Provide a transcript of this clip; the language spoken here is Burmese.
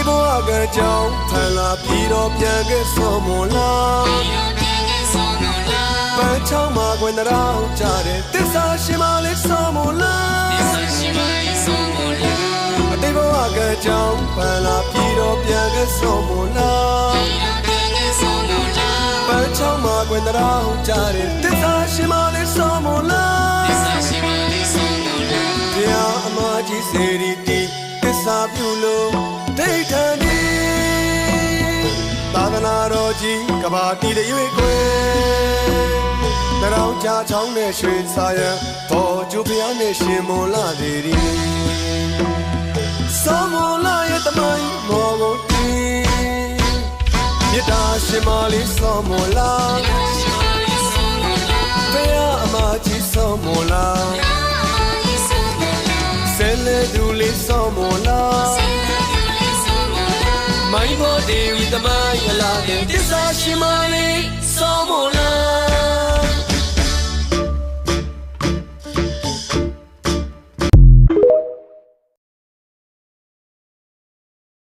ဘောကကြောင့်ထန်လာပြီးတော့ပြန်ခဲ့ဆုံးမလားပန်းချောင်းမှာခွင်တော်ကြတဲ့တစ္ဆာရှိမလေးဆုံးမလားအတိတ်ဘဝကကြောင့်ဖန်လာပြီးတော့ပြန်ခဲ့ဆုံးမလားပန်းချောင်းမှာခွင်တော်ကြတဲ့တစ္ဆာရှိမလေးဆုံးမလားတရားအမကြီးစေရီတီတစ္ဆာပြုလို့ဒိဋ္ဌာနီသာသနာတော်ကြီးကဘာတီတွေရွေခွေတရောင်ချာချောင်းနဲ့ရွှေစာရန်တော်ကျူဖျားနဲ့ရှင်မွန်လာသေးတယ်စောမလာရဲ့တမိုင်းမော်ကုန်တီမြတ်တာရှင်မလေးစောမလာဖျားအမကြီးစောမလာဆဲလေသူလေးစောမလာမိုင်းဘော်ဒီဝီတမိုင်းလာတဲ့တစ္ဆာရှင်မလေးစောမလာ